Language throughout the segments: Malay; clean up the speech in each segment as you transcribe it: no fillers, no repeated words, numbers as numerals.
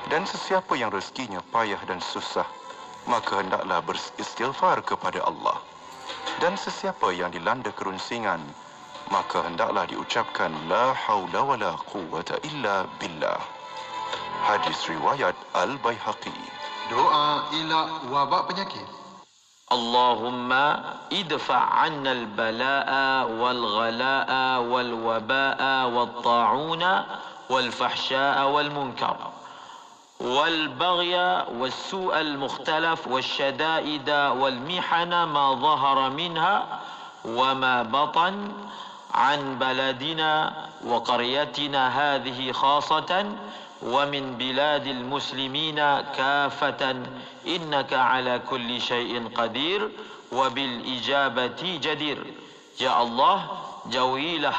Dan sesiapa yang rezekinya payah dan susah, maka hendaklah beristighfar kepada Allah. Dan sesiapa yang dilanda kerunsingan, maka hendaklah diucapkan la haula wala quwwata illa billah. Hadis riwayat Al-Baihaqi. Doa elak wabak penyakit. Allahumma idfa' 'anna al-bala'a wal-ghala'a wal-waba'a wat-ta'una wal-fahsya'a wal-munkar والبغي والسوء المختلف والشدائد والمحن ما ظهر منها وما بطن عن بلدنا وقريتنا هذه خاصة ومن بلاد المسلمين كافة إنك على كل شيء قدير وبالإجابة جدير. Ya Allah, jauhilah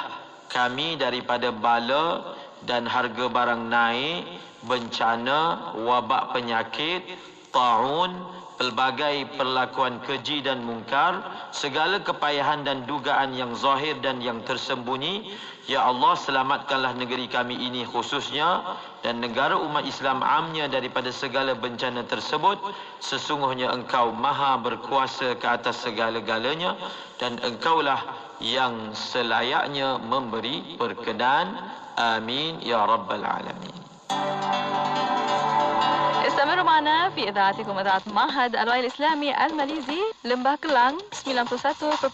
kami daripada bala dan harga barang naik, bencana, wabak penyakit, ta'un, pelbagai perlakuan keji dan mungkar, segala kepayahan dan dugaan yang zahir dan yang tersembunyi. Ya Allah, selamatkanlah negeri kami ini khususnya dan negara umat Islam amnya daripada segala bencana tersebut. Sesungguhnya Engkau maha berkuasa ke atas segala-galanya dan Engkaulah yang selayaknya memberi perkenan. Amin ya rabbal alamin. استمروا معنا في إذاعتكم إذاعة معهد الوعي الإسلامي الماليزي لمبah Kelang 91.5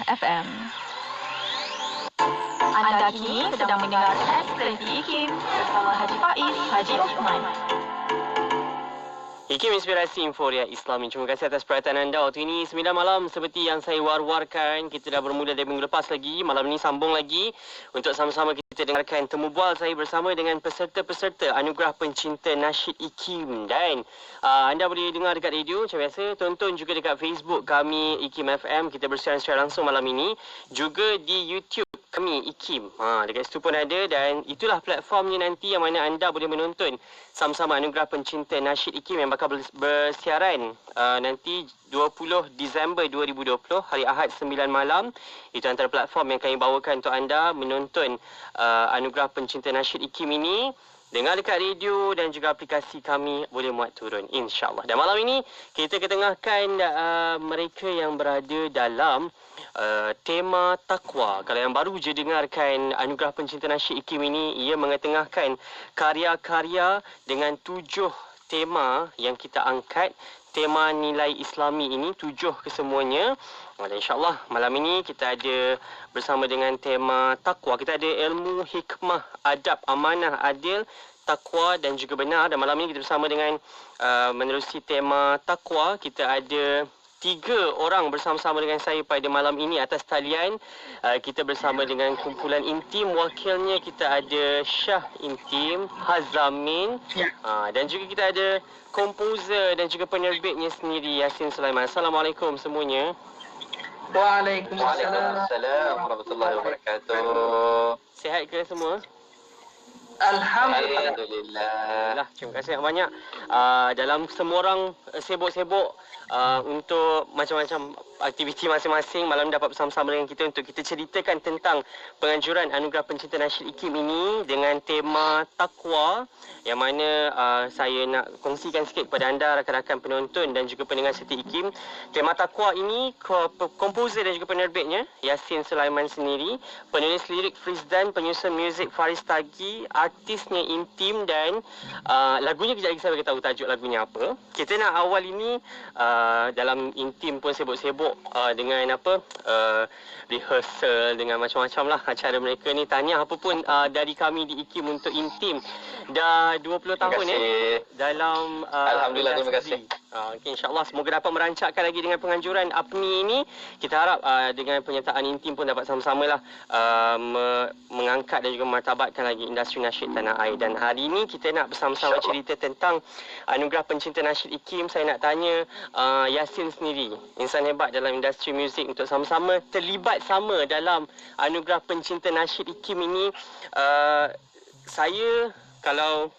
FM. Anda kini sedang mendengarkan Ekspresi IKIM bersama Haji Faiz Haji Osman. IKIM Inspirasi Inforia Islami. Terima kasih atas perhatian anda. Waktu ini 9 malam seperti yang saya war-warkan. Kita dah bermula dari minggu lepas lagi. Malam ini sambung lagi untuk sama-sama kita dengarkan temu bual saya bersama dengan peserta-peserta Anugerah Pencinta Nasyid IKIM. Dan anda boleh dengar dekat radio macam biasa. Tonton juga dekat Facebook kami IKIM FM. Kita bersiaran secara langsung malam ini. Juga di YouTube kami IKIM. Dekat situ pun ada dan itulah platformnya nanti yang mana anda boleh menonton sama-sama Anugerah Pencinta Nasyid IKIM yang bakal bersiaran nanti 20 Disember 2020 hari Ahad 9 malam. Itu antara platform yang kami bawakan untuk anda menonton Anugerah Pencinta Nasyid IKIM ini. Dengar dekat radio dan juga aplikasi kami boleh muat turun insya-Allah. Dan malam ini kita ketengahkan mereka yang berada dalam tema takwa. Kalau yang baru je dengarkan Anugerah Pencinta Nasyid IKIM ini, ia mengetengahkan karya-karya dengan 7 tema yang kita angkat. Tema nilai Islami ini 7 kesemuanya. Dan insya-Allah malam ini kita ada bersama dengan tema takwa. Kita ada ilmu, hikmah, adab, amanah, adil, takwa dan juga benar. Dan malam ini kita bersama dengan menerusi tema takwa. Kita ada 3 orang bersama-sama dengan saya pada malam ini atas talian. Kita bersama dengan kumpulan Intim. Wakilnya kita ada Syah Intim, Hazamin. Dan juga kita ada komposer dan juga penerbitnya sendiri, Yasin Sulaiman. Assalamualaikum semuanya. Waalaikumsalam warahmatullahi wabarakatuh. Sihat ke semua? Alhamdulillah. Terima kasih banyak. Dalam semua orang sibuk-sibuk untuk macam-macam aktiviti masing-masing, malam dapat bersama-sama dengan kita untuk kita ceritakan tentang penganjuran Anugerah Pencinta Nasyid IKIM ini dengan tema takwa, yang mana saya nak kongsikan sikit kepada anda rakan-rakan penonton dan juga pendengar setia IKIM. Tema takwa ini komposer dan juga penerbitnya Yasin Sulaiman sendiri, penulis lirik Frizdan, penyusun muzik Faris Tagi, artisnya Intim dan lagunya kejap lagi saya bagi tahu tajuk lagunya apa. Kita nak awal ini dalam Intim pun sibuk-sibuk dengan rehearsal dengan macam-macam lah acara mereka ni. Tahniah apa pun dari kami di IKIM untuk Intim. Dah 20 tahun dalam Alhamdulillah, terima kasih. Okay, InsyaAllah semoga dapat merancakkan lagi dengan penganjuran APNI ini. Kita harap dengan penyertaan Intim pun dapat sama-sama lah mengangkat dan juga martabatkan lagi industri nasyid tanah air. Dan hari ini kita nak bersama-sama cerita tentang Anugerah Pencinta Nasyid IKIM. Saya nak tanya Yasin sendiri, insan hebat dalam industri muzik, untuk sama-sama terlibat sama dalam Anugerah Pencinta Nasyid IKIM ini. Kalau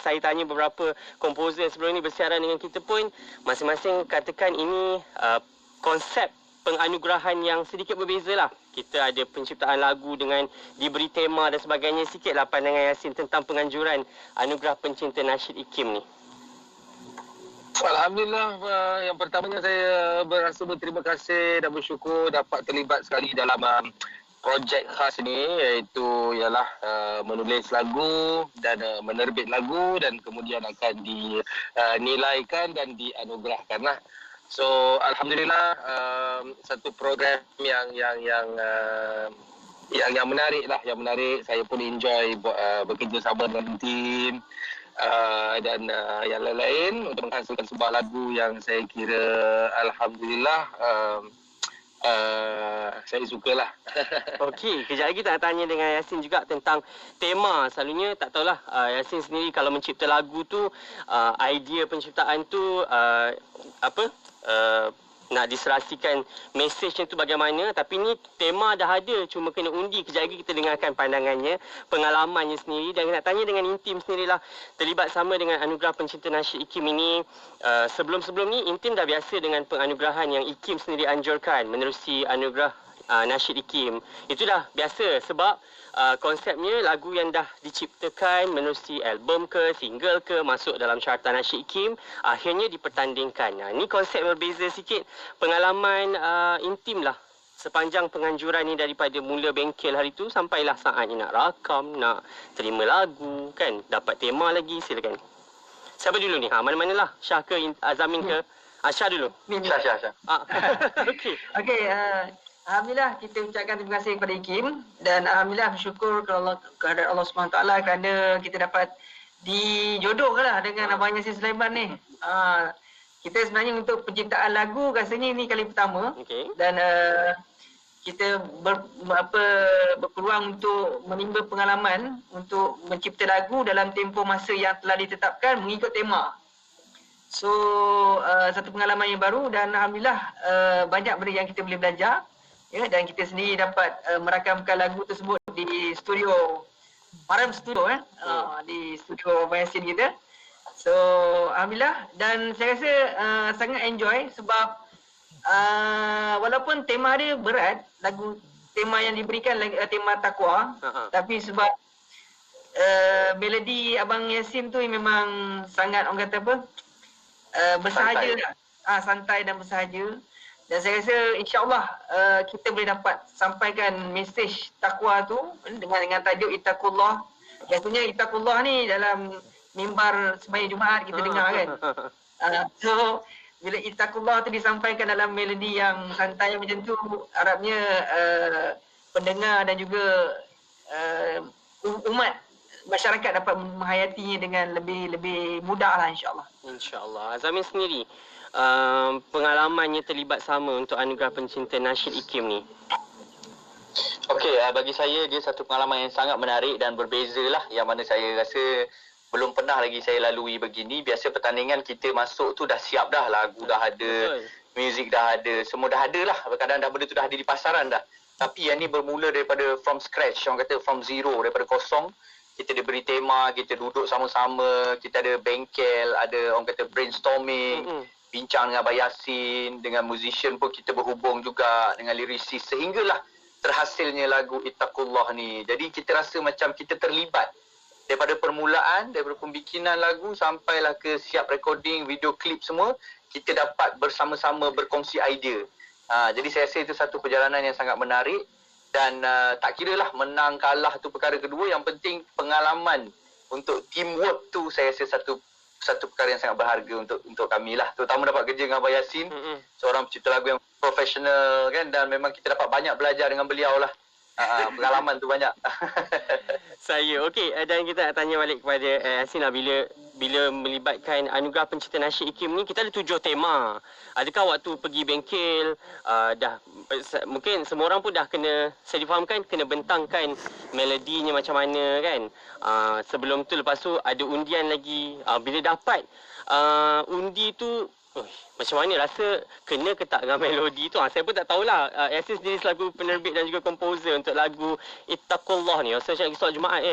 saya tanya beberapa komposer sebelum ini bersiaran dengan kita pun, masing-masing katakan ini konsep penganugerahan yang sedikit berbeza lah. Kita ada penciptaan lagu dengan diberi tema dan sebagainya. Sikitlah pandangan Yasin tentang penganjuran anugerah pencinta nasyid IKIM ni. Alhamdulillah, yang pertamanya saya berasa berterima kasih dan bersyukur dapat terlibat sekali dalam projek khas ni, iaitu ialah menulis lagu dan menerbit lagu dan kemudian akan dinilaikan dan dianugerahkan lah. So alhamdulillah, satu program yang menarik lah, yang menarik. Saya pun enjoy bekerjasama dengan tim dan yang lain-lain untuk menghasilkan sebuah lagu yang saya kira alhamdulillah saya sukalah. Okey, kejap lagi tak tanya dengan Yasin juga tentang tema. Selalunya tak tahulah Yasin sendiri kalau mencipta lagu tu idea penciptaan tu nak diserasikan mesejnya tu bagaimana, tapi ni tema dah ada, cuma kena undi. Kejap lagi kita dengarkan pandangannya, pengalamannya sendiri, dan nak tanya dengan Intim sendirilah, terlibat sama dengan anugerah pencinta nasyid IKIM ini. Sebelum-sebelum ni Intim dah biasa dengan penganugerahan yang IKIM sendiri anjurkan menerusi anugerah nasyid IKIM. Itu dah biasa sebab konsepnya lagu yang dah diciptakan menerusi album ke single ke masuk dalam carta nasyid IKIM akhirnya dipertandingkan. Ini konsep berbeza sikit. Pengalaman Intim lah sepanjang penganjuran ni, daripada mula bengkel hari tu sampailah saat ni nak rakam, nak terima lagu kan, dapat tema lagi. Silakan. Siapa dulu ni? Mana-mana lah. Syah ke Azamin ke? Syah dulu. Syah. Okey. Okey, alhamdulillah kita ucapkan terima kasih kepada IKIM dan alhamdulillah bersyukur kepada Allah SWT kerana kita dapat dijodohkanlah dengan Abang Yasin Sulaiman ni. Kita sebenarnya untuk penciptaan lagu rasanya ini kali pertama. Dan kita berpeluang untuk menimba pengalaman untuk mencipta lagu dalam tempoh masa yang telah ditetapkan mengikut tema. So satu pengalaman yang baru dan alhamdulillah banyak benda yang kita boleh belajar. Ya, dan kita sendiri dapat merakamkan lagu tersebut di studio Maram Studio di studio Abang Yasin kita. So alhamdulillah, dan saya rasa sangat enjoy sebab walaupun tema dia berat, lagu tema yang diberikan tema takwa, tapi sebab melodi Abang Yasin tu memang sangat, orang kata apa, bersahaja, santai dan bersahaja. Dan saya rasa insya-Allah kita boleh dapat sampaikan mesej takwa tu dengan tajuk Ittaqullah. Biasanya Ittaqullah ni dalam mimbar sembahyang Jumaat kita dengar kan. So bila Ittaqullah tu disampaikan dalam melodi yang santai macam tu, harapnya pendengar dan juga umat masyarakat dapat menghayatinya dengan lebih mudah lah insya-Allah. Insya-Allah. Azamin sendiri pengalamannya terlibat sama untuk anugerah pencinta nasyid IKIM ni. Okey, bagi saya dia satu pengalaman yang sangat menarik dan berbeza lah, yang mana saya rasa belum pernah lagi saya lalui begini. Biasa pertandingan kita masuk tu dah siap dah, lagu dah ada, muzik dah ada, semua dah ada lah. Kadang-kadang dah benda tu dah ada di pasaran dah. Tapi yang ni bermula daripada from scratch, orang kata from zero, daripada kosong. Kita diberi tema, kita duduk sama-sama, kita ada bengkel, ada orang kata brainstorming, bincang dengan Abang Yasin, dengan musician pun kita berhubung juga, dengan lyricist, sehinggalah terhasilnya lagu Ittaqullah ni. Jadi kita rasa macam kita terlibat daripada permulaan, daripada pembikinan lagu sampailah ke siap recording, video klip semua, kita dapat bersama-sama berkongsi idea. Jadi saya rasa itu satu perjalanan yang sangat menarik dan tak kira lah menang kalah tu perkara kedua, yang penting pengalaman untuk teamwork tu saya rasa satu perkara yang sangat berharga untuk kami lah, terutama dapat kerja dengan Abang Yasin, seorang pencipta lagu yang profesional kan, dan memang kita dapat banyak belajar dengan beliau lah. Pengalaman tu banyak. Saya okey, dan kita nak tanya balik kepada Yasin lah, bila melibatkan anugerah pencinta nasyid IKIM ni, kita ada 7 tema. Adakah waktu pergi bengkel dah mungkin semua orang pun dah kena, saya difahamkan, kena bentangkan melodinya macam mana kan. Sebelum tu, lepas tu ada undian lagi. Bila dapat undi tu, macam mana rasa, kena ke tak dengan melodi tu? Saya pun tak tahulah. Yasin sendiri selaku penerbit dan juga komposer untuk lagu Ittaqullah ni. Rasa macam lagi solat Jumaat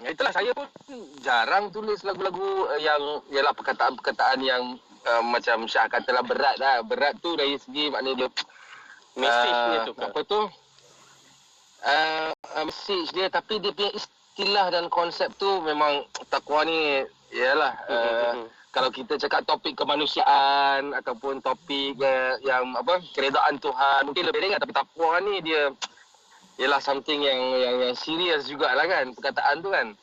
Itulah, saya pun jarang tulis lagu-lagu yang ialah perkataan-perkataan yang macam Syah katalah berat lah. Berat tu dari segi maknanya dia Mesejnya tu ke? apa tu? Message dia, tapi dia punya istilah dan konsep tu memang takwa ni ialah kalau kita cakap topik kemanusiaan ataupun topik yang apa keredaan Tuhan mungkin lebih ringan, tapi takwa ni dia ialah something yang serius jugalah kan perkataan tu kan.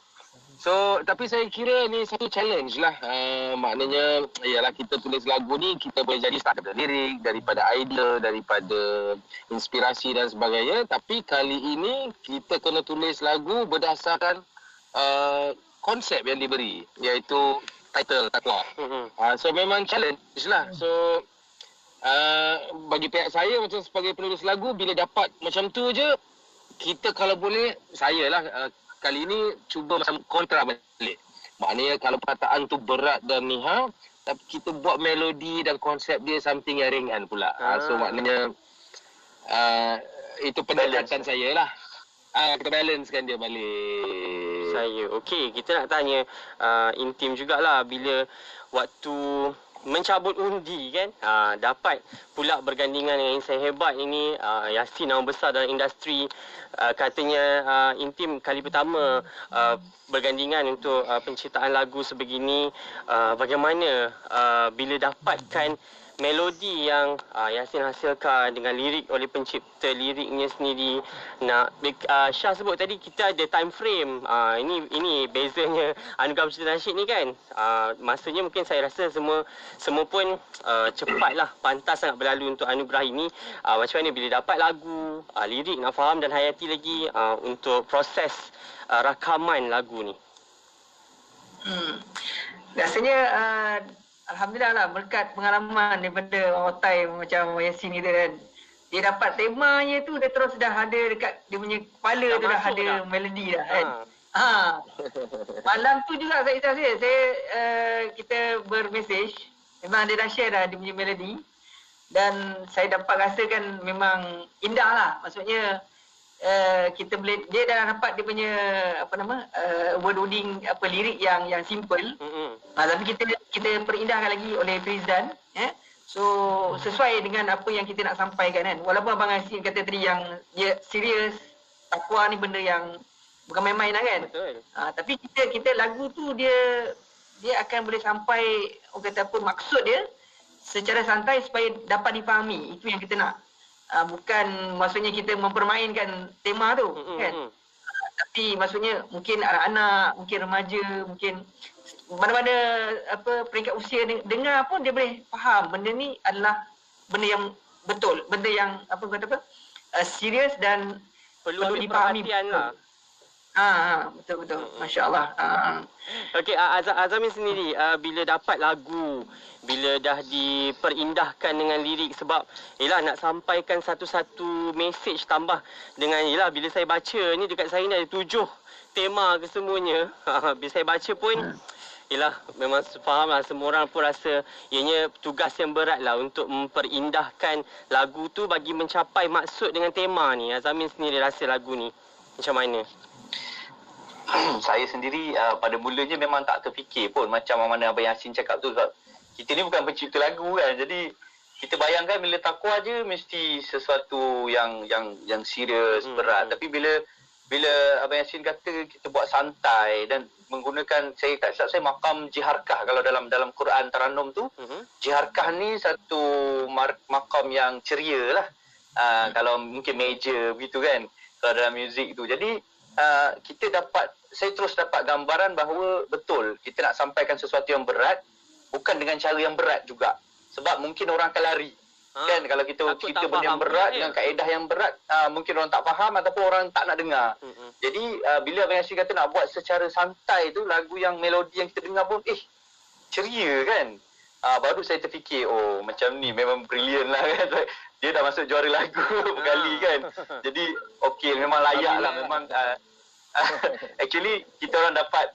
So tapi saya kira ni satu challenge lah. Maknanya ialah kita tulis lagu ni kita boleh jadi start daripada lirik, daripada idea, daripada inspirasi dan sebagainya, tapi kali ini kita kena tulis lagu berdasarkan konsep yang diberi, iaitu title takwa. So memang challenge lah. So bagi pihak saya macam sebagai penulis lagu, bila dapat macam tu je, kita kalau boleh, saya lah kali ini cuba macam kontra balik. Maknanya kalau perkataan tu berat dan nihal, tapi kita buat melodi dan konsep dia something yang ringan pula. So maknanya itu pendekatan saya lah. Kita balancekan dia balik. Saya. Okey, kita nak tanya intim jugalah bila waktu mencabut undi kan, dapat pula bergandingan dengan insan hebat ini, Yasin nama besar dalam industri, katanya intim kali pertama bergandingan untuk penciptaan lagu sebegini. Bagaimana bila dapatkan melodi yang Yasin hasilkan dengan lirik oleh pencipta liriknya sendiri. Nak Syah sebut tadi kita ada time frame. Ini bezanya anugerah pencipta nasyid ni kan. Masanya mungkin saya rasa semua pun cepatlah, pantas sangat berlalu untuk anugerah ini. Macam mana bila dapat lagu, lirik nak faham dan hayati lagi untuk proses rakaman lagu ni. Rasanya alhamdulillah lah, berkat pengalaman daripada Orang Otai macam Yasin ni kan. Dia dapat temanya tu, dia terus dah ada dekat dia punya kepala tu, dah ada melodi dah kan. Malam tu juga kita bermesej, memang dia dah share dah dia punya melodi. Dan saya dapat rasakan memang indah lah. Maksudnya kita boleh, dia dah dapat dia punya wording lirik yang simple. Tapi kita perindahkan lagi oleh Frizdan, so sesuai dengan apa yang kita nak sampaikan kan. Walaupun Abang Yasin kata tadi yang dia serius, takwa ni benda yang bukan main-main lah kan. Betul. Tapi kita lagu tu dia akan boleh sampai, orang kata apa, maksud dia secara santai supaya dapat difahami. Itu yang kita nak. Bukan maksudnya kita mempermainkan tema tu kan. Tapi maksudnya mungkin anak-anak, mungkin remaja, mungkin mana-mana peringkat usia dengar pun dia boleh faham benda ni adalah benda yang betul, benda yang serius dan perlu dipahami lah. Betul. Masya-Allah. Okey, Azamin sendiri bila dapat lagu, bila dah diperindahkan dengan lirik, sebab yelah nak sampaikan satu-satu mesej, tambah dengan yelah bila saya baca ni dekat saya ni ada 7 tema kesemuanya. Bila saya baca pun yelah memang faham lah, semua orang pun rasa ianya tugas yang berat lah untuk memperindahkan lagu tu bagi mencapai maksud dengan tema ni. Azamin sendiri rasa lagu ni macam mana? Saya sendiri pada mulanya memang tak terfikir pun macam mana Abang Yasin cakap tu, sebab kita ni bukan pencipta lagu kan. Jadi kita bayangkan bila takwa je mesti sesuatu yang serius, berat. Tapi bila Abang Yasin kata kita buat santai dan menggunakan, saya tak silap saya makam jiharkah kalau dalam Quran Taranum tu. Jiharkah ni satu makam yang ceria lah. Kalau mungkin major begitu kan kalau dalam muzik tu. Jadi saya terus dapat gambaran bahawa betul kita nak sampaikan sesuatu yang berat, bukan dengan cara yang berat juga. Sebab mungkin orang akan lari. Kan kalau kita benda yang berat dengan kaedah yang berat, mungkin orang tak faham ataupun orang tak nak dengar. Jadi bila Abang Yasin kata nak buat secara santai tu, lagu yang melodi yang kita dengar pun ceria kan. Baru saya terfikir, oh macam ni memang brilliant lah kan. Dia dah masuk juara lagu berkali kan. Jadi okey, memang layak lah. Memang actually kita orang dapat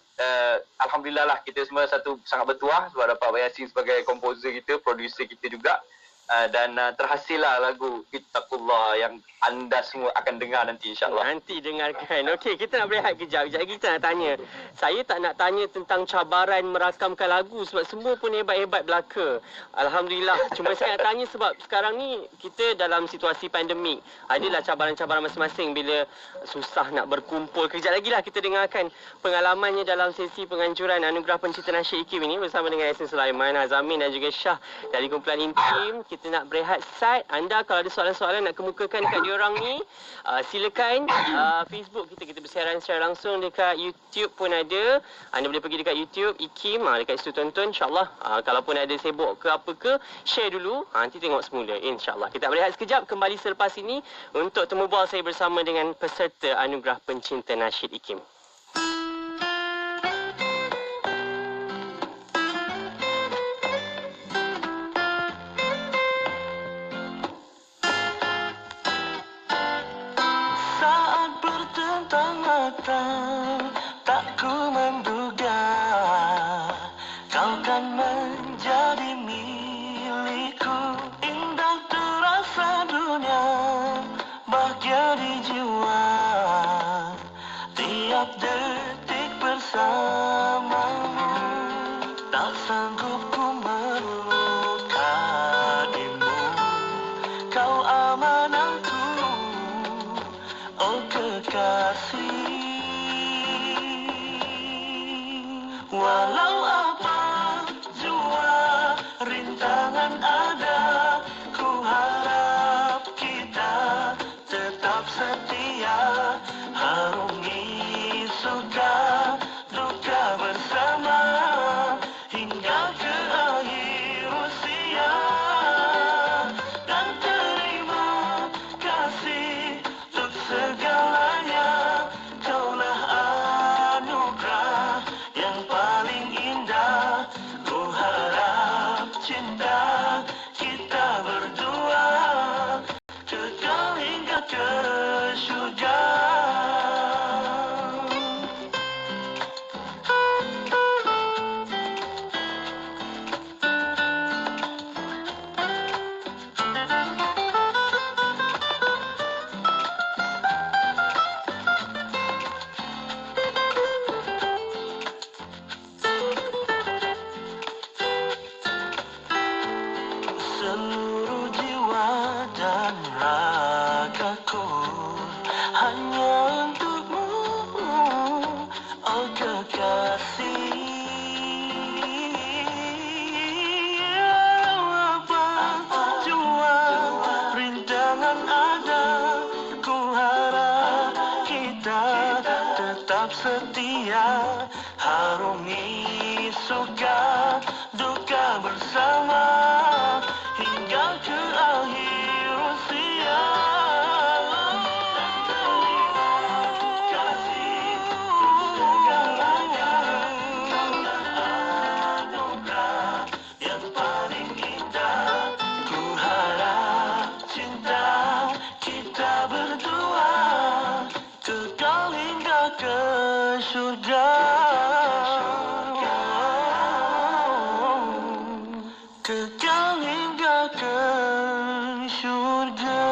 Alhamdulillah lah, kita semua sangat bertuah sebab dapat Abang Yasin sebagai komposer kita, producer kita juga. dan terhasillah lagu Ittaqullah yang anda semua akan dengar nanti insyaAllah. Nanti dengarkan. Okey, kita nak berehat kejap. Kejap lagi kita nak tanya. Saya tak nak tanya tentang cabaran merakamkan lagu sebab semua pun hebat-hebat belaka. Alhamdulillah. Cuma saya nak tanya sebab sekarang ni kita dalam situasi pandemik. Adalah cabaran-cabaran masing-masing bila susah nak berkumpul. Kejap lagi lah kita dengarkan pengalamannya dalam sesi penganjuran Anugerah Pencinta Nasyid IKIM ini bersama dengan Yasin Sulaiman, Azamin dan juga Syah dari kumpulan Intim. Kita nak berehat side. Anda kalau ada soalan-soalan nak kemukakan dekat diorang ni, silakan. Facebook kita bersiaran secara langsung, dekat YouTube pun ada. Anda boleh pergi dekat YouTube IKIM, dekat situ tonton insyaAllah. Kalaupun ada sibuk ke apa ke, share dulu. Nanti tengok semula insyaAllah. Kita berehat sekejap, kembali selepas ini untuk temu bual saya bersama dengan peserta Anugerah Pencinta Nasyid IKIM. Tak ku menduga kau kan menjadi milikku. Indah terasa dunia, bahagia di jiwa, tiap detik bersamamu. Tak sanggup ku melukaimu, kau amanahku, oh kekasih. Walau apa jua rintangan ada, ku harap kita tetap setia, harungi suka duka bersama hingga ke akhir usia. Dan terima kasih untuk segalanya, kaulah anugerah yang paling indah. Ku harap cinta kita berdua kekal hingga ke syurga. Seluruh jiwa dan ragaku hanya untukmu, oh kekasih. Apa jua rintangan ada, ku harap kita tetap setia, harungi suka duka bersama hingga ke akhir usia. Kasih segalanya, anugerah yang paling indah. Ku harap cinta kita berdua kekal hingga ke syurga. Kekal hingga ke syurga.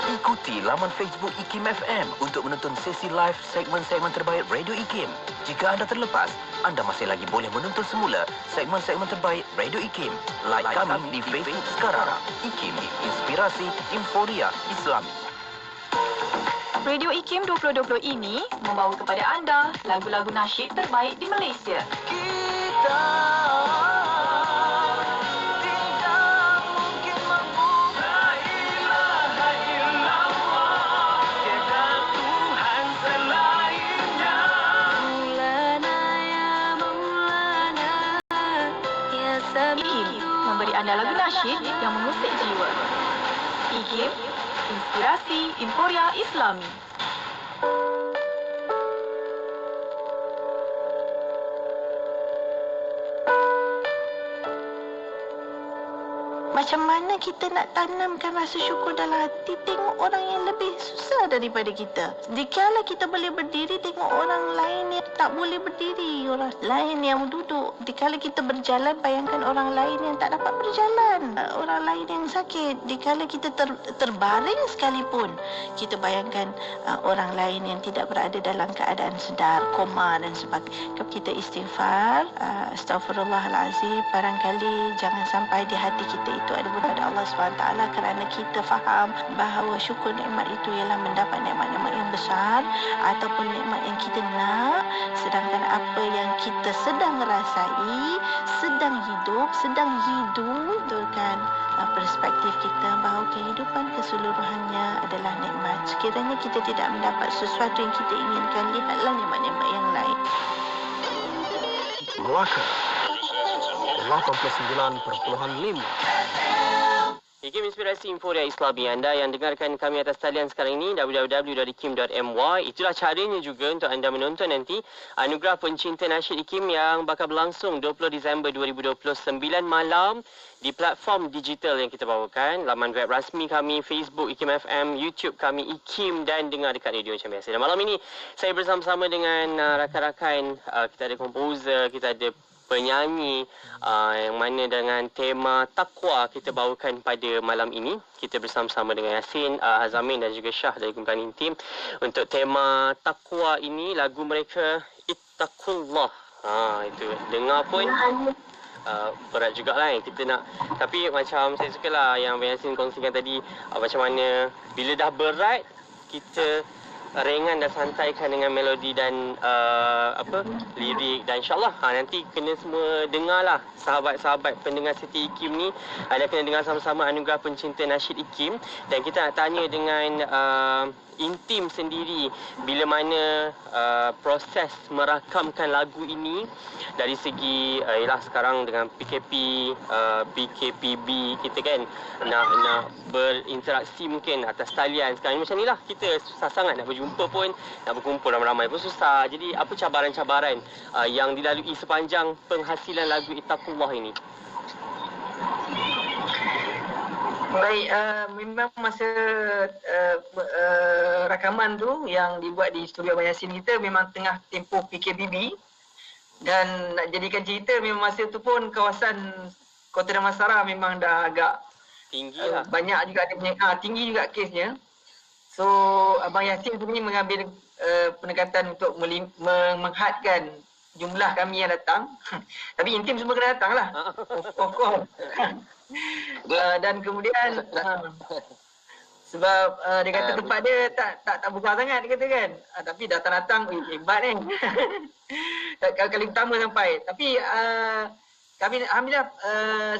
Ikuti laman Facebook IKIM FM untuk menonton sesi live segmen-segmen terbaik Radio IKIM. Jika anda terlepas, anda masih lagi boleh menonton semula segmen-segmen terbaik Radio IKIM. Like kami di Facebook sekarang. IKIM, Inspirasi Inforia Islami. Radio IKIM 2020 ini membawa kepada anda lagu-lagu nasyid terbaik di Malaysia. Kita tidak mungkin mampu. La ilaha illallah, tiada Tuhan selainnya. Maulana ya Maulana ya Sami. Memberi anda lagu nasyid yang mengusik jiwa. IKIM, Inspirasi Inforia Islami. Macam mana kita nak tanamkan rasa syukur dalam hati tengok orang yang lebih susah daripada kita. Dikala kita boleh berdiri, tengok orang lain yang tak boleh berdiri, orang lain yang duduk. Dikala kita berjalan, bayangkan orang lain yang tak dapat berjalan, orang lain yang sakit. Dikala kita terbaring sekalipun, kita bayangkan orang lain yang tidak berada dalam keadaan sedar, koma dan sebagainya. Kalau kita istighfar, astaghfirullahalazim, barangkali jangan sampai di hati kita itu ada daripada Allah SWT, kerana kita faham bahawa syukur nikmat itu ialah mendapat nikmat-nikmat yang besar ataupun nikmat yang kita nak, sedangkan apa yang kita sedang rasai, sedang hidup, betulkan perspektif kita bahawa kehidupan keseluruhannya adalah nikmat. Sekiranya kita tidak mendapat sesuatu yang kita inginkan, lihatlah nikmat-nikmat yang lain. Melaka 89.5. IKIM Inspirasi Inforia Islami. Anda yang dengarkan kami atas talian sekarang ini www.ikim.my. Itulah caranya juga untuk anda menonton nanti Anugerah Pencinta Nasyid IKIM yang bakal berlangsung 20 Disember 2029 malam di platform digital yang kita bawakan, laman web rasmi kami, Facebook IKIM FM, YouTube kami IKIM, dan dengar dekat radio macam biasa. Dan malam ini saya bersama-sama dengan rakan-rakan, kita ada komposer, kita ada penyanyi yang mana dengan tema takwa kita bawakan pada malam ini. Kita bersama-sama dengan Yasin, Hazamin dan juga Syah dari Kumpulan Intim untuk tema takwa ini. Lagu mereka Ittaqullah. Itu dengar pun berat jugalah yang kita nak. Tapi macam saya sukalah yang Yasin kongsikan tadi, macam mana bila dah berat kita ringan dan santaikan dengan melodi dan lirik, dan insyaAllah nanti kena semua dengarlah, sahabat-sahabat pendengar Siti IKIM ni anda kena dengar sama-sama Anugerah Pencinta Nasyid IKIM. Dan kita nak tanya dengan Intim sendiri bila mana proses merakamkan lagu ini dari segi ialah sekarang dengan PKPB kita kan nak berinteraksi mungkin atas talian sekarang ni macam ni lah, kita susah sangat nak berjumpa pun, nak berkumpul ramai-ramai pun susah. Jadi apa cabaran-cabaran yang dilalui sepanjang penghasilan lagu Ittaqullah ini? Baik, memang masa rakaman tu yang dibuat di studio Abang Yasin kita memang tengah tempoh PKPB, dan nak jadikan cerita memang masa tu pun kawasan Kota Damansara memang dah agak tinggi lah. Banyak juga ada tinggi juga kesnya. So Abang Yasin sendiri mengambil pendekatan untuk menghadkan jumlah kami yang datang. Tapi Intim semua kena datang lah. Of course. Dan kemudian sebab dia kata tempat dia tak besar sangat, dia kata kan. Tapi datang-datang hebat ni. Kali pertama sampai. Tapi kami alhamdulillah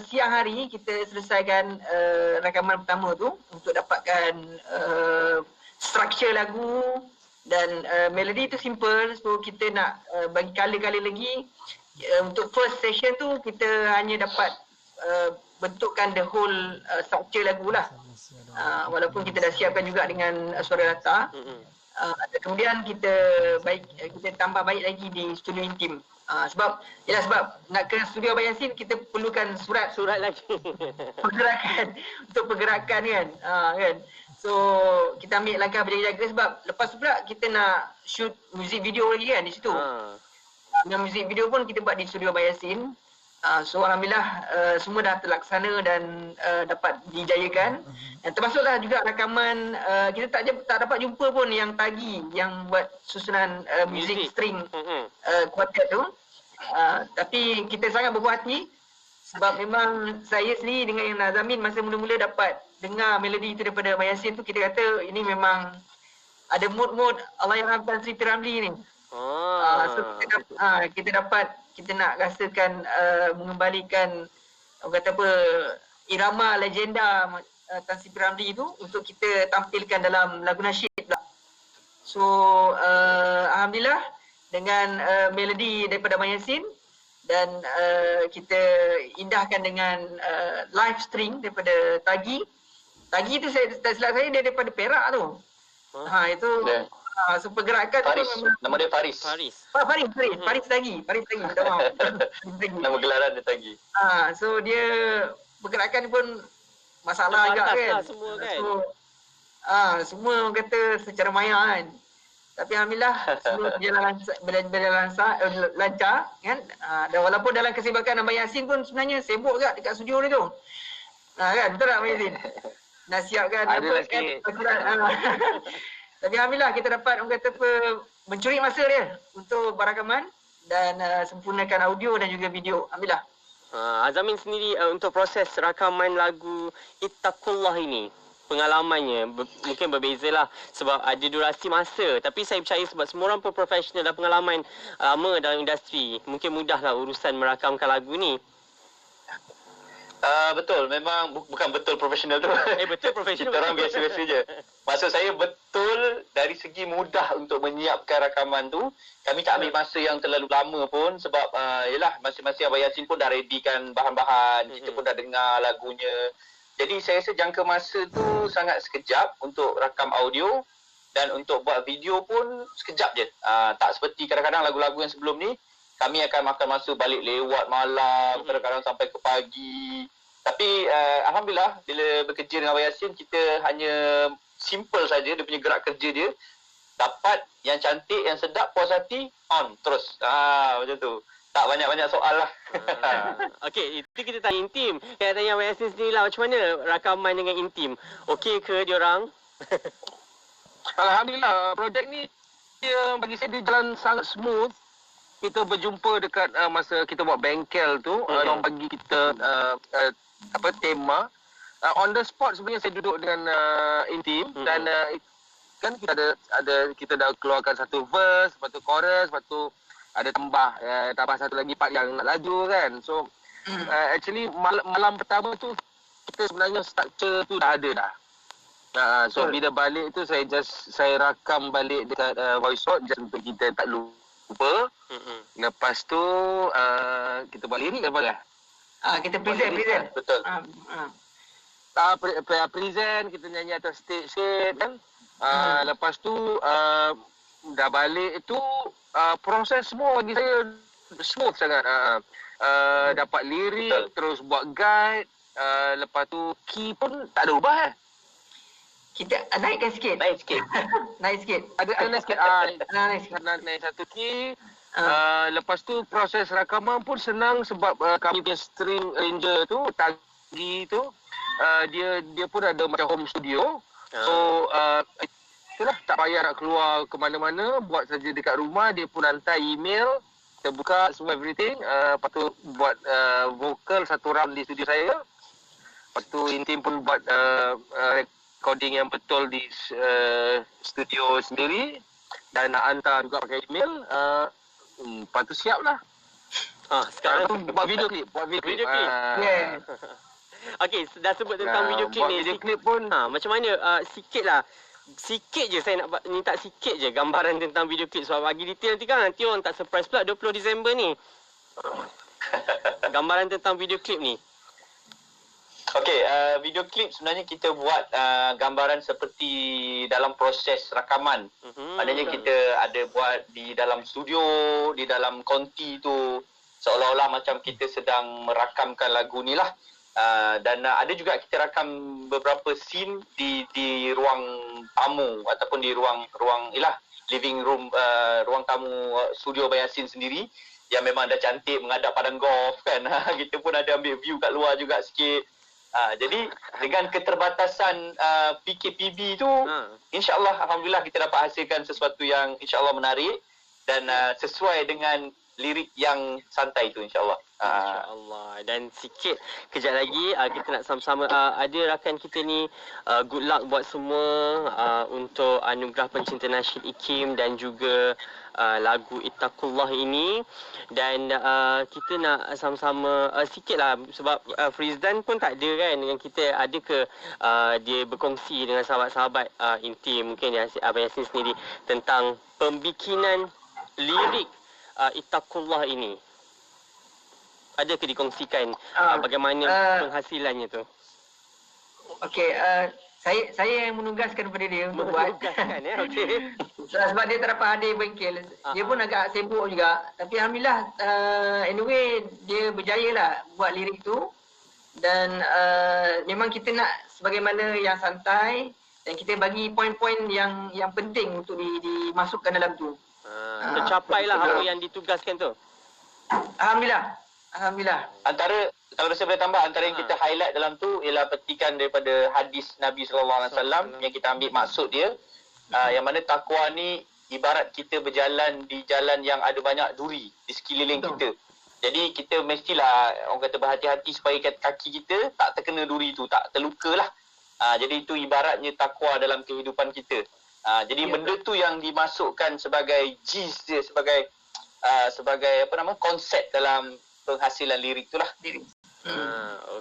siang hari kita selesaikan rakaman pertama tu untuk dapatkan struktur lagu dan melodi tu simple. So kita nak bagi kali-kali lagi untuk first session tu kita hanya dapat bentukkan the whole struktur lagu lah. Walaupun kita dah siapkan juga dengan suara rata. Kemudian kita tambah baik lagi di studio Intim. Sebab nak ke studio Abang Yasin kita perlukan surat lagi. Pergerakan kan. Kan. So kita ambil langkah berjaga-jaga sebab lepas tu pula kita nak shoot music video lagi kan di situ. Dan music video pun kita buat di studio Abang Yasin. So alhamdulillah semua dah terlaksana dan dapat dijayakan. Dan termasuklah juga rakaman kita tak dapat jumpa pun yang Tagi yang buat susunan music string quartet tu. Tapi kita sangat berpuas hati sebab memang saya sendiri dengan yang Nazamin masa mula-mula dapat dengar melodi itu daripada Abang Yasin tu, kita kata ini memang ada mood-mood Allahyarhamkan Sri Piramli ni. So kita nak rasakan mengembalikan irama legenda Tan Sri Piramli itu untuk kita tampilkan dalam lagu nasyid pula. So alhamdulillah dengan melodi daripada Abang Yasin dan kita indahkan dengan live string daripada Tagi. Tagi tu tak silap saya dia daripada Perak tu. Itu so pergerakan Faris. tu memang Nama dia Faris. Faris Tagi. Minta maaf. Nama gelaran dia Tagi. So dia pergerakan pun masalah agak Terbatas kan. lah semua kan. So, semua orang kata secara maya kan. Tapi alhamdulillah semua berjalan lancar kan. Dan walaupun dalam kesibukan Abang Yasin pun sebenarnya sibuk juga dekat studio ni tu. Kan, betul tak Abang Yasin? Nak siapkan Adalah apa kan. sikit. Tapi alhamdulillah kita dapat orang kata apa mencuri masa dia untuk berrakaman dan sempurnakan audio dan juga video. Alhamdulillah. Azamin sendiri untuk proses rakaman lagu Ittaqullah ini, pengalamannya mungkin berbezalah sebab ada durasi masa. Tapi saya percaya sebab semua orang pun profesional dan pengalaman lama dalam industri, mungkin mudahlah urusan merakamkan lagu ni. Betul, memang bukan betul profesional tu. Betul profesional. Kita orang biasa-biasa je. Maksud saya betul dari segi mudah untuk menyiapkan rakaman tu. Kami tak ambil masa yang terlalu lama pun sebab yelah masing-masing Abang Yasin pun dah readykan bahan-bahan. Kita pun dah dengar lagunya. Jadi saya rasa jangka masa tu sangat sekejap untuk rakam audio dan untuk buat video pun sekejap je. Tak seperti kadang-kadang lagu-lagu yang sebelum ni. Kami akan makan masa balik lewat malam, kadang-kadang sampai ke pagi. Tapi alhamdulillah bila bekerja dengan Abang Yasin, kita hanya simple saja dia punya gerak kerja dia. Dapat yang cantik, yang sedap, puas hati, on terus. Macam tu. Tak banyak-banyak soal lah. Okey, itu kita tanya intim. Saya tanya Abang Yasin sendiri lah, macam mana rakaman dengan intim? Okey ke diorang? Alhamdulillah, projek ni dia bagi saya dia jalan sangat smooth. Kita berjumpa dekat masa kita buat bengkel tu, orang bagi kita tema. On the spot sebenarnya saya duduk dengan intim dan kan kita dah keluarkan satu verse, lepas tu chorus, lepas tu ada tambah satu lagi part yang nak laju kan. So actually malam pertama tu kita sebenarnya structure tu dah ada dah. So bila balik tu saya rakam balik dekat voice note just untuk kita tak lupa. Lepas tu kita buat lirik apa dah? Kita present. Betul. Present, kita nyanyi atas stage set kan. Lepas tu dah balik tu proses semua bagi saya smooth sangat. Dapat lirik, terus buat guide, lepas tu key pun tak ada ubah Kita naikkan sikit. Naik sikit. Naik sikit. Ada naik sikit. Naik satu key. Lepas tu proses rakaman pun senang sebab kami punya string arranger tu, Tagi tu, dia pun ada macam home studio. So itulah, tak payah nak keluar ke mana-mana, buat saja dekat rumah, dia pun hantar email, kita buka semua everything. Lepas tu buat vokal satu round di studio saya. Lepas tu intim pun buat recording yang betul di studio sendiri dan nak hantar juga pakai email. Lepas tu siap lah. Sekarang tu buat video klip. Yeah. Okey, dah sebut tentang video klip ni. Video klip pun macam mana? Sikit je saya nak minta sikit je gambaran tentang video klip sebab bagi detail nanti kan nanti orang tak surprise pula 20 Disember ni. Gambaran tentang video klip ni. Okey, video klip sebenarnya kita buat gambaran seperti dalam proses rakaman. Maknanya kita ada buat di dalam studio, di dalam konti tu seolah-olah macam kita sedang merakamkan lagu ni lah. Dan ada juga kita rakam beberapa scene di ruang tamu ataupun di ruang living room, ruang tamu studio Abang Yasin sendiri yang memang dah cantik menghadap padang golf kan. Kita pun ada ambil view kat luar juga sikit. Jadi dengan keterbatasan PKPB tu, insya-Allah alhamdulillah kita dapat hasilkan sesuatu yang insya-Allah menarik dan sesuai dengan lirik yang santai tu insya-Allah. InsyaAllah. Dan sikit kejap lagi kita nak sama-sama ada rakan kita ni good luck buat semua untuk anugerah pencinta nasyid IKIM dan juga lagu Ittaqullah ini. Dan kita nak sama-sama sikitlah sebab Frizdan pun tak ada kan dengan kita. Ada ke dia berkongsi dengan sahabat-sahabat intim mungkin Abang Yasin sendiri tentang pembikinan lirik Ittaqullah ini? Ada ke dikongsikan bagaimana penghasilannya tu? Okey, saya yang menugaskan kepada dia untuk buat. Menugaskan okey. Sebab dia tak dapat hadir bengkel. Dia pun agak sibuk juga. Tapi alhamdulillah anyway dia berjaya lah buat lirik tu. Dan memang kita nak sebagaimana yang santai dan kita bagi poin-poin yang penting untuk dimasukkan dalam tu. Tercapailah apa yang ditugaskan tu. Alhamdulillah. Antara, kalau saya boleh tambah, antara yang kita highlight dalam tu ialah petikan daripada hadis Nabi SAW yang kita ambil maksud dia. Yang mana takwa ni ibarat kita berjalan di jalan yang ada banyak duri di sekeliling kita. Jadi kita mestilah orang kata berhati-hati supaya kaki kita tak terkena duri tu, tak terluka lah. Jadi itu ibaratnya takwa dalam kehidupan kita. Jadi benda tu yang dimasukkan sebagai gist dia, sebagai konsep dalam penghasilan lirik tu lah.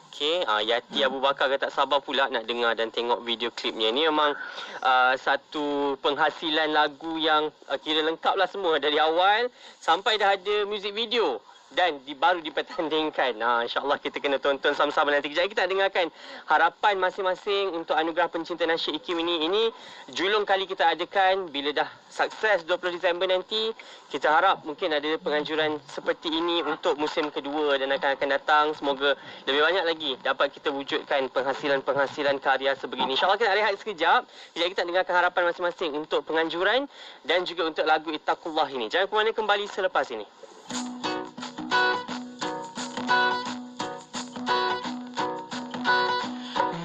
Okey, Yati Abu Bakar kata tak sabar pula nak dengar dan tengok video klipnya. Ini memang satu penghasilan lagu yang kira lengkap lah semua dari awal sampai dah ada music video. Dan baru dipertandingkan. InsyaAllah kita kena tonton sama-sama nanti. Kejap kita dengarkan harapan masing-masing untuk anugerah pencinta nasyid IKIM ini. Ini julung kali kita adakan. Bila dah sukses 20 Disember nanti, kita harap mungkin ada penganjuran seperti ini untuk musim kedua dan akan datang. Semoga lebih banyak lagi dapat kita wujudkan penghasilan karya sebegini. InsyaAllah kita rehat sekejap. Kejap kita dengarkan harapan masing-masing untuk penganjuran dan juga untuk lagu Ittaqullah ini. Jangan ke mana, kembali selepas ini.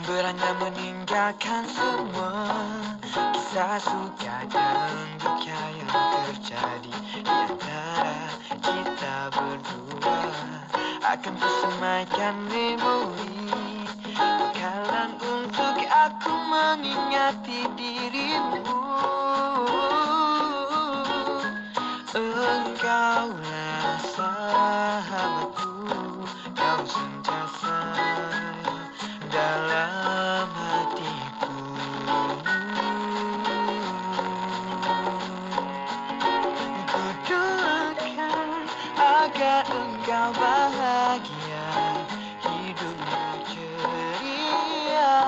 Beranda meninggalkan semua kisah suka dan duka yang terjadi di antara kita berdua. Akan kusemaikan memori bekalan untuk aku mengingati dirimu. Engkaulah sahabatku, kau sentiasa dalam hatiku. Ku doakan agar engkau bahagia, hidupmu ceria,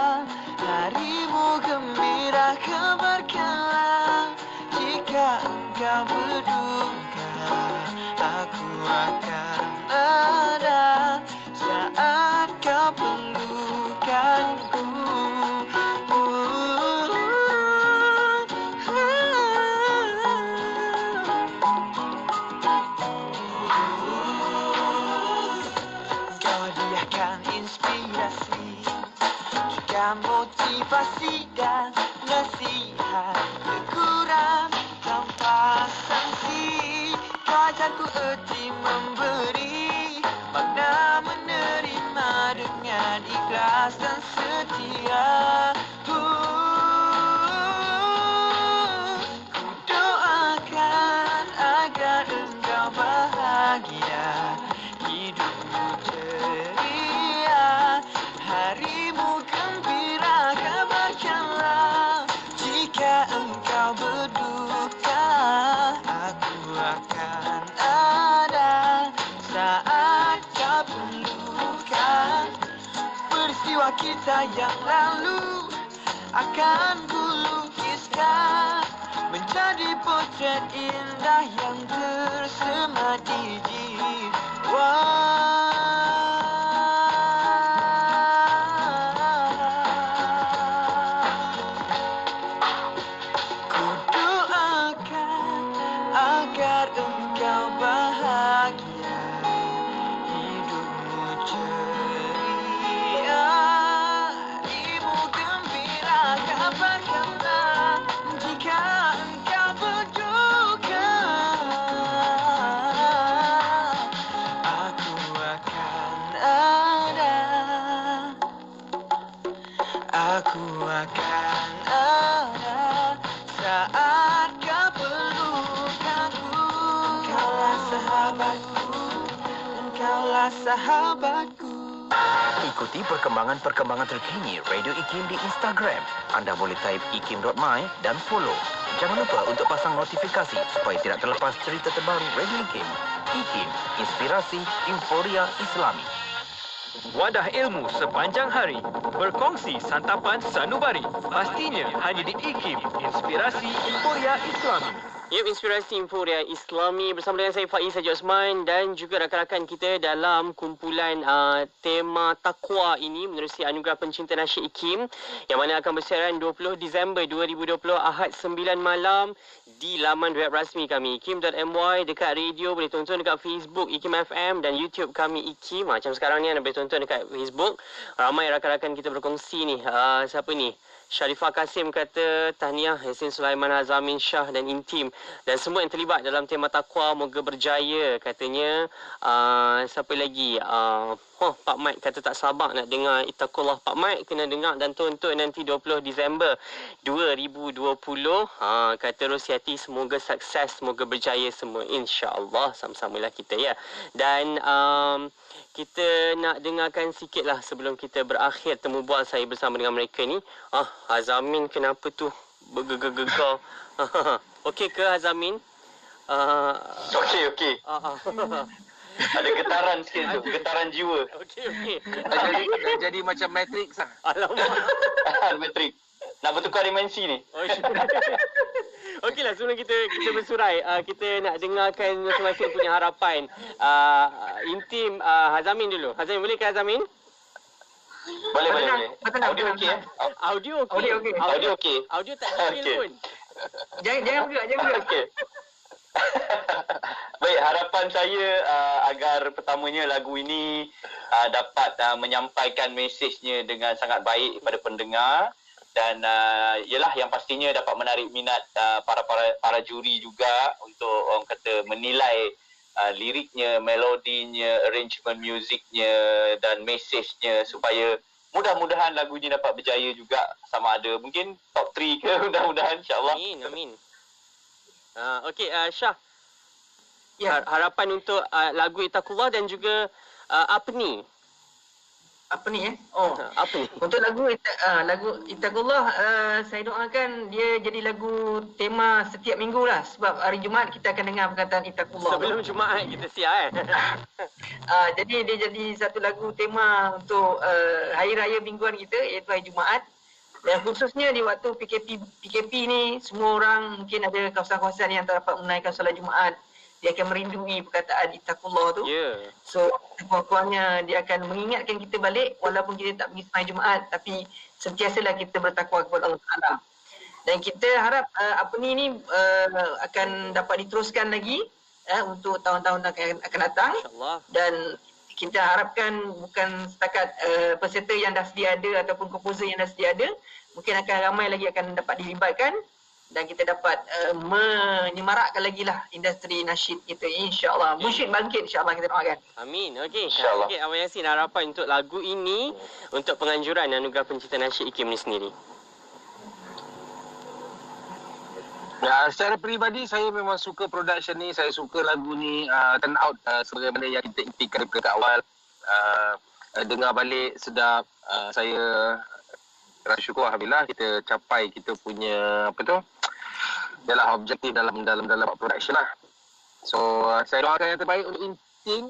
harimu gembira, keberkahan. Jika engkau berduka, aku akan ada saat kau perlukanku. Kau hadiahkan inspirasi, juga motivasi dan nasihat teguran tanpa sanksi. Kau ajarku erti memberi, makna menerima dengan ikhlas dan setia. Ku doakan agar engkau bahagia, hidupmu ceria, harimu gembira, keberkahan. Jika engkau berduka, aku akan ada saat kau perlukan. Peristiwa kita yang lalu akan kulukiskan menjadi potret indah yang tersemat di jiwa. Ku doakan agar engkau bahagia, hidupmu ceria, harimu gembira, keberkahan. Jika engkau berduka, aku akan ada, aku akan ada saat kau perlukanku. Engkaulah sahabatku, engkaulah sahabatku. Ikuti perkembangan-perkembangan terkini Radio IKIM di Instagram. Anda boleh type ikim.my dan follow. Jangan lupa untuk pasang notifikasi supaya tidak terlepas cerita terbaru Radio IKIM. IKIM, inspirasi euforia Islami. Wadah ilmu sepanjang hari. Berkongsi santapan sanubari. Pastinya hanya di IKIM, inspirasi euforia Islami. Yep, Inspirasi Inforia Islami bersama dengan saya Faiz Haji Osman dan juga rakan-rakan kita dalam kumpulan tema takwa ini menerusi Anugerah Pencinta Nasyid IKIM yang mana akan bersiaran 20 Disember 2020 Ahad 9 malam di laman web rasmi kami ikim.my, dekat radio boleh tonton dekat Facebook IKIM FM dan YouTube kami IKIM. Macam sekarang ni anda boleh tonton dekat Facebook. Ramai rakan-rakan kita berkongsi ni. Siapa ni? Sharifah Kasim kata tahniah Yasin Sulaiman Azamin Shah dan Intim dan semua yang terlibat dalam tema takwa moga berjaya katanya. Siapa lagi? Pak Mat kata tak sabar nak dengar Ittaqullah. Pak Mat kena dengar dan tonton nanti 20 Disember 2020. Kata Rosiati semoga sukses, semoga berjaya semua insya-Allah. Sama-samalah kita ya. Dan kita nak dengarkan sikit lah sebelum kita berakhir temu bual saya bersama dengan mereka ni. Azamin kenapa tu bergegar-gegar? Okey ke Azamin? Okey. Ada getaran sikit tu, getaran jiwa. Okey. Jadi macam Matrix lah. Alamak. Matrix. Nak bertukar dimensi ni. Okeylah, sebelum kita bersurai, kita nak dengarkan masing-masing punya harapan. Intim Hazamin dulu. Hazamin, boleh ke Hazamin? Boleh. Audio okey eh? Audio okey. Audio okey. Audio tak okey pun. Jangan bergerak. Okey. Baik, harapan saya agar pertamanya lagu ini dapat menyampaikan mesejnya dengan sangat baik kepada pendengar dan ialah yang pastinya dapat menarik minat para juri juga untuk orang kata menilai liriknya, melodinya, arrangement musiknya dan mesejnya supaya mudah-mudahan lagu ini dapat berjaya juga, sama ada mungkin top 3 ke mudah-mudahan insya-Allah. Amin. Okey, Syah. Ya. Harapan untuk lagu Ittaqullah dan juga apa ni? Apa ni Apa ni? Untuk lagu Ittaqullah, saya doakan dia jadi lagu tema setiap minggu lah. Sebab hari Jumaat kita akan dengar perkataan Ittaqullah. Sebelum Jumaat kita siap Jadi dia jadi satu lagu tema untuk hari raya mingguan kita, iaitu hari Jumaat. Dan khususnya di waktu PKP ni, semua orang mungkin ada kawasan-kawasan yang tak dapat menunaikan solat Jumaat. Dia akan merindui perkataan Ittaqullah tu. So, kurang-kurangnya dia akan mengingatkan kita balik walaupun kita tak pergi sembahyang Jumaat, tapi sentiasalah kita bertakwa kepada Allah Taala. Dan kita harap apa ni akan dapat diteruskan lagi untuk tahun-tahun akan datang. InsyaAllah. Dan kita harapkan bukan setakat peserta yang dah sedia ada ataupun komposer yang dah sedia ada, mungkin akan ramai lagi akan dapat dilibatkan dan kita dapat menyemarakkan lagi lah industri nasyid kita insya-Allah. Musyid bangkit insya-Allah, kita doakan. Amin. Okey. InsyaAllah. Okey, Abang Yasin, harapan untuk lagu ini untuk penganjuran Anugerah Pencinta Nasyid IKIM ni sendiri. Ya, secara peribadi saya memang suka production ni, saya suka lagu ni, turn out sebagaimana yang kita impikan daripada awal. Dengar balik sedap, saya rasa syukur alhamdulillah kita capai kita punya adalah objektif dalam production lah. So saya doakan yang terbaik untuk Intim.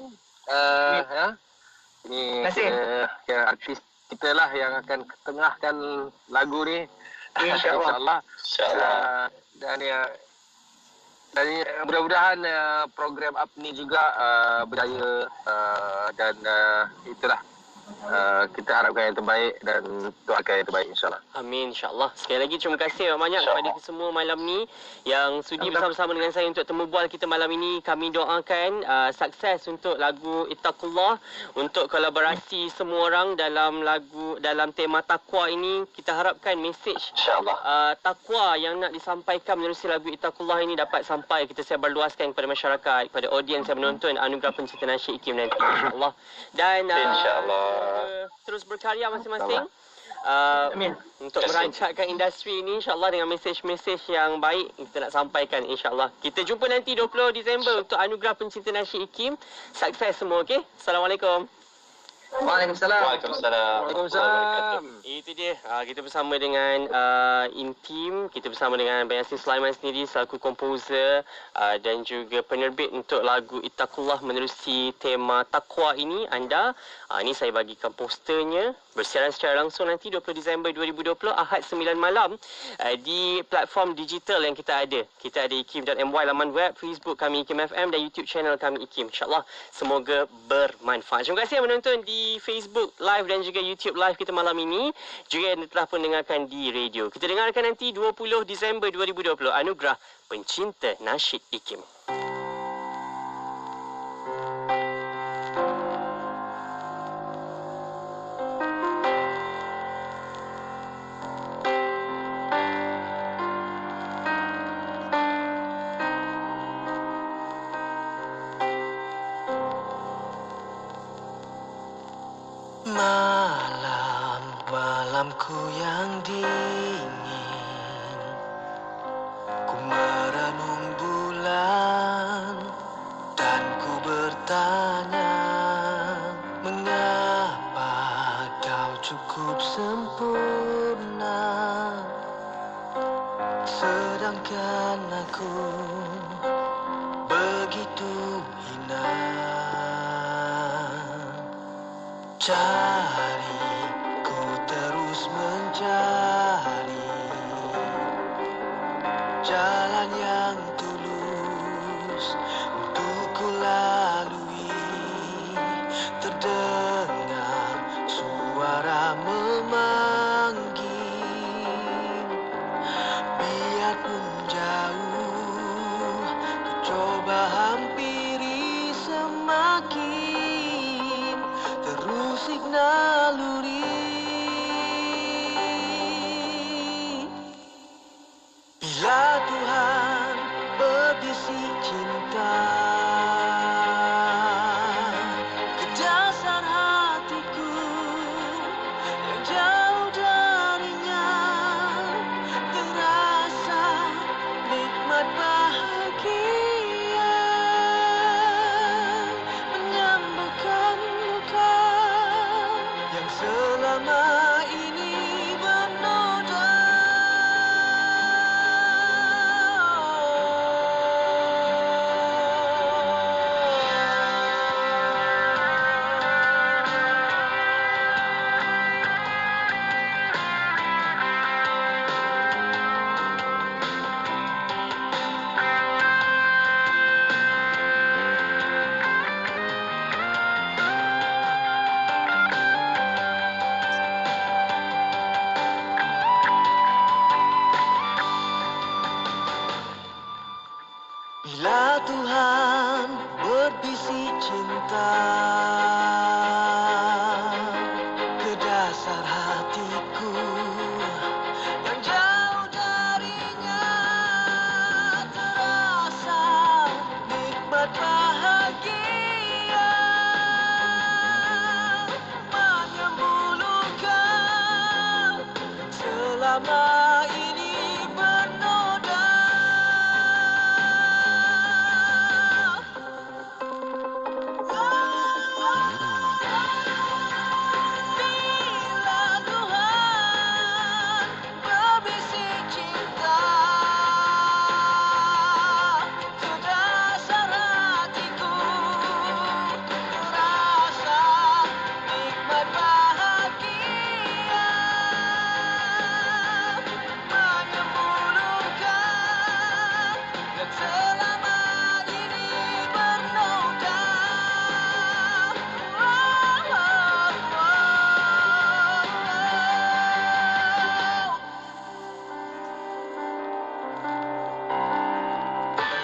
Ini artis kita lah yang akan ketengahkan lagu ni. InsyaAllah. Dan mudah-mudahan program up ni juga berjaya dan itulah kita harapkan yang terbaik dan doakan yang terbaik insyaAllah. Amin, insyaAllah. Sekali lagi terima kasih banyak kepada semua malam ni yang sudi bersama-sama dengan saya untuk temu bual kita malam ini. Kami doakan sukses untuk lagu Ittaqullah, untuk kolaborasi semua orang dalam tema takwa ini. Kita harapkan mesej takwa yang nak disampaikan menerusi lagu Ittaqullah ini dapat sampai kita sebarluaskan kepada masyarakat, kepada audiens yang menonton Anugerah Pencinta Nasyid IKIM nanti insyaAllah. Dan insyaAllah terus berkarya masing-masing untuk merancangkan industri ini insyaAllah dengan mesej-mesej yang baik kita nak sampaikan insyaAllah. Kita jumpa nanti 20 Disember untuk Anugerah Pencinta Nasyid IKIM. Sukses semua, okey? Assalamualaikum. Waalaikumsalam. Waalaikumsalam. Itu dia. Kita bersama dengan Intim, kita bersama dengan Abang Yasin Sulaiman sendiri selaku komposer dan juga penerbit untuk lagu Ittaqullah menerusi tema takwa ini. Anda, ini saya bagikan posternya bersiaran secara langsung nanti 20 Disember 2020 Ahad 9 malam di platform digital yang kita ada. Kita ada ikim.my laman web, Facebook kami Ikim FM dan YouTube channel kami Ikim. InsyaAllah semoga bermanfaat. Terima kasih yang menonton di Facebook Live dan juga YouTube Live kita malam ini. Juga yang telah mendengarkan di radio. Kita dengarkan nanti 20 Disember 2020 Anugerah Pencinta Nasyid Ikim. Malamku yang dingin, ku merenung bulan dan ku bertanya, mengapa kau cukup sempurna, sedangkan aku begitu hina. Cari, ku terus mencari jalan yang tulus untuk ku lalui. Terdengar suara memanggil, biarpun jauh ku coba hampiri, semakin terusik naluri. Bila Tuhan berbisik cinta ke dasar hatiku yang jauh darinya, terasa nikmat bahagia menyembuhkan luka yang selama ini bernoda. Bila Tuhan berbisik cinta ke dasar hatiku yang jauh darinya, terasa nikmat bahagia menyembuh luka selama ini bernoda.